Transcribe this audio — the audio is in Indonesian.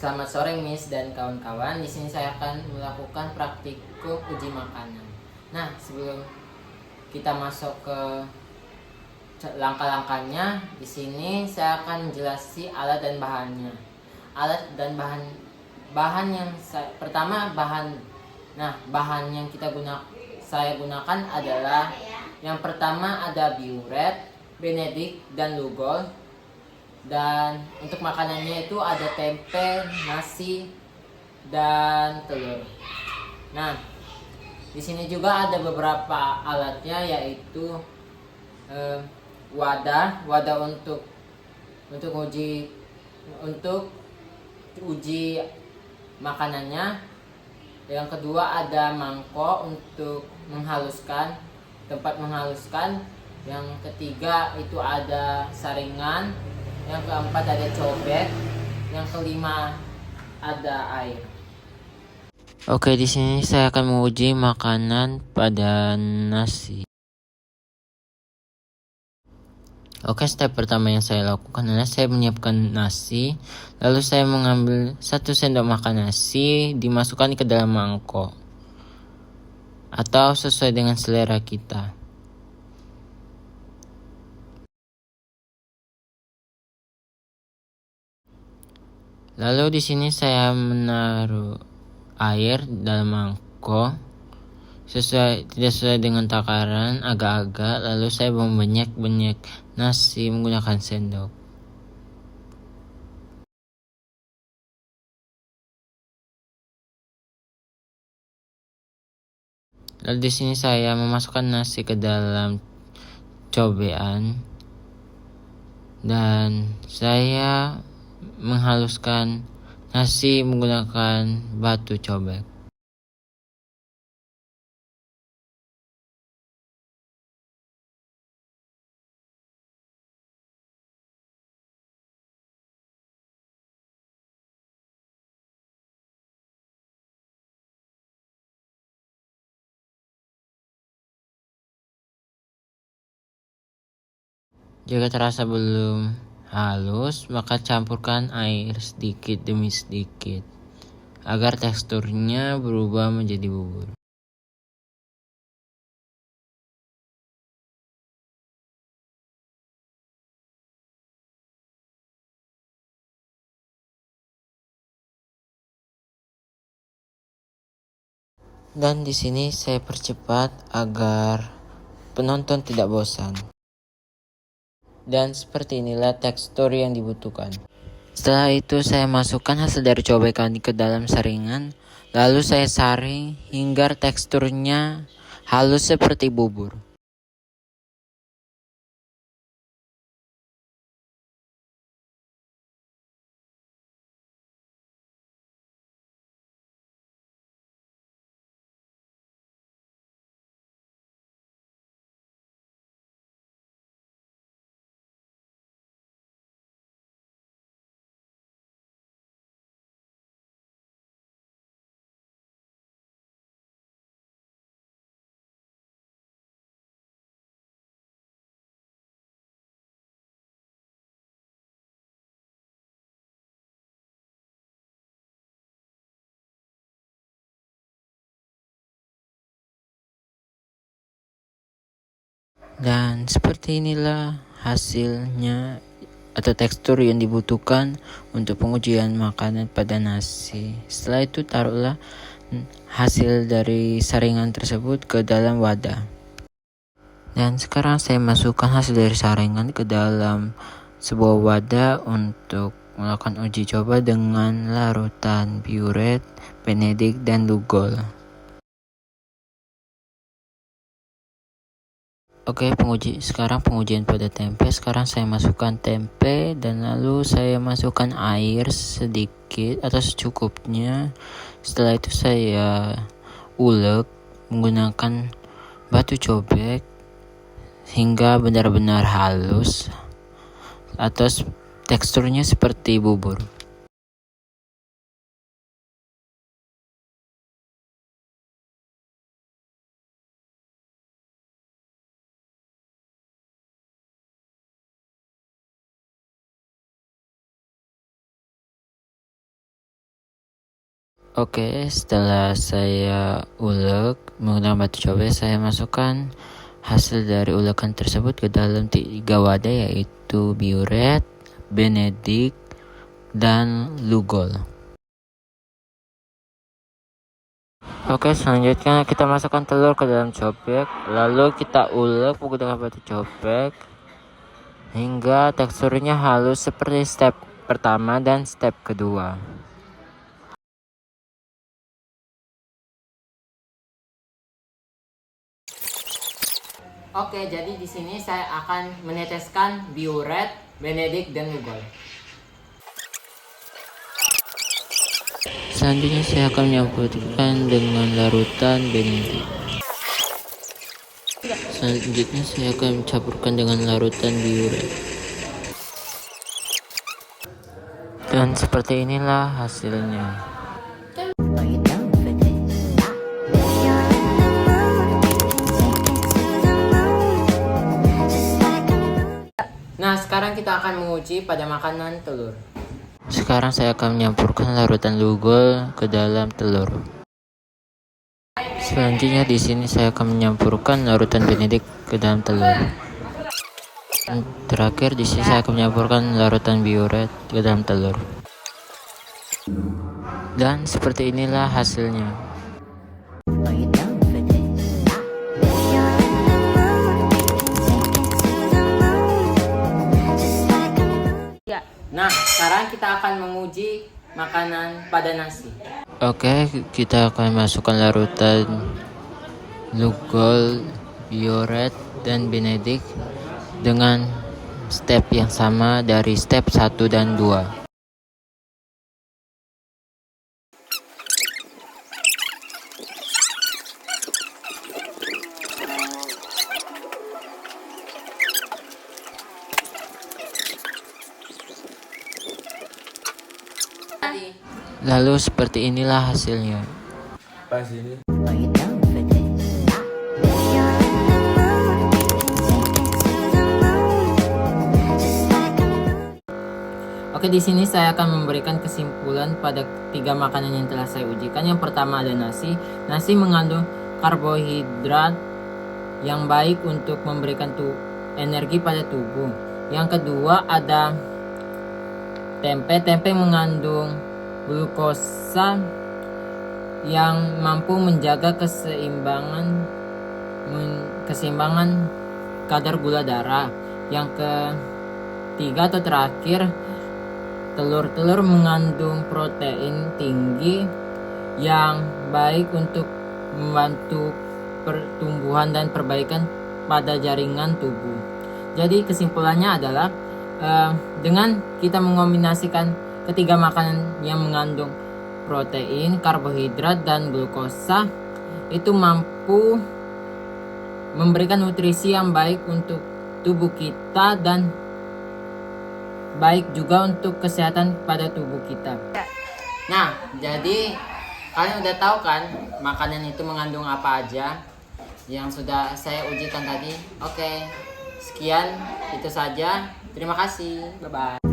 Selamat sore Miss dan kawan-kawan. Di sini saya akan melakukan praktikum uji makanan. Nah, sebelum kita masuk ke langkah-langkahnya, di sini saya akan menjelaskan alat dan bahannya. Alat dan bahan yang pertama bahan. Nah, bahan yang saya gunakan adalah yang pertama ada biuret, benedict dan lugol. Dan untuk makanannya itu ada tempe, nasi, dan telur. Nah, di sini juga ada beberapa alatnya, yaitu wadah untuk uji makanannya. Yang kedua ada mangkok untuk tempat menghaluskan. Yang ketiga itu ada saringan. Yang keempat ada cobek. Yang kelima ada air. Oke, di sini saya akan menguji makanan pada nasi. Oke, step pertama yang saya lakukan adalah saya menyiapkan nasi. Lalu saya mengambil 1 sendok makan nasi, dimasukkan ke dalam mangkok atau sesuai dengan selera kita. Lalu di sini saya menaruh air dalam mangkok tidak sesuai dengan takaran, agak-agak. Lalu saya membanyak nasi menggunakan sendok. Lalu di sini saya memasukkan nasi ke dalam cobean dan saya menghaluskan nasi menggunakan batu cobek. Jika terasa belum halus, maka campurkan air sedikit demi sedikit agar teksturnya berubah menjadi bubur. Dan di sini saya percepat agar penonton tidak bosan. Dan seperti inilah tekstur yang dibutuhkan. Setelah itu saya masukkan hasil dari cobekan ke dalam saringan. Lalu saya saring hingga teksturnya halus seperti bubur. Dan seperti inilah hasilnya atau tekstur yang dibutuhkan untuk pengujian makanan pada nasi. Setelah itu taruhlah hasil dari saringan tersebut ke dalam wadah. Dan sekarang saya masukkan hasil dari saringan ke dalam sebuah wadah untuk melakukan uji coba dengan larutan biuret, benedict, dan lugol. Oke, sekarang pengujian pada tempe. Sekarang saya masukkan tempe dan lalu saya masukkan air sedikit atau secukupnya. Setelah itu saya ulek menggunakan batu cobek hingga benar-benar halus atau teksturnya seperti bubur. Oke, setelah saya ulek menggunakan batu cobek, saya masukkan hasil dari ulekan tersebut ke dalam 3 wadah, yaitu biuret, benedict, dan lugol. Oke, selanjutnya kita masukkan telur ke dalam cobek, lalu kita ulek menggunakan batu cobek hingga teksturnya halus seperti step pertama dan step kedua. Oke, jadi di sini saya akan meneteskan biuret, benedict, dan lugol. Selanjutnya saya akan menyampurkan dengan larutan benedict. Selanjutnya saya akan mencampurkan dengan larutan biuret. Dan seperti inilah hasilnya. Nah, sekarang kita akan menguji pada makanan telur. Sekarang saya akan menyampurkan larutan lugol ke dalam telur. Selanjutnya di sini saya akan menyampurkan larutan benedict ke dalam telur. Dan terakhir di sini saya akan menyampurkan larutan biuret ke dalam telur. Dan seperti inilah hasilnya. Nah, sekarang kita akan menguji makanan pada nasi. Oke, kita akan masukkan larutan lugol, biuret, dan benedict dengan step yang sama dari step 1 dan 2. Lalu seperti inilah hasilnya. Pas ini. Oke, di sini saya akan memberikan kesimpulan pada 3 makanan yang telah saya ujikan. Yang pertama ada nasi. Nasi mengandung karbohidrat yang baik untuk memberikan energi pada tubuh. Yang kedua ada tempe. Tempe mengandung glukosa yang mampu menjaga keseimbangan kadar gula darah. Yang ketiga atau terakhir, telur mengandung protein tinggi yang baik untuk membantu pertumbuhan dan perbaikan pada jaringan tubuh. Jadi kesimpulannya adalah dengan kita mengombinasikan ketiga makanan yang mengandung protein, karbohidrat, dan glukosa, itu mampu memberikan nutrisi yang baik untuk tubuh kita dan baik juga untuk kesehatan pada tubuh kita. Nah, jadi kalian udah tahu kan makanan itu mengandung apa aja yang sudah saya ujikan tadi. Oke, sekian itu saja. Terima kasih. Bye-bye.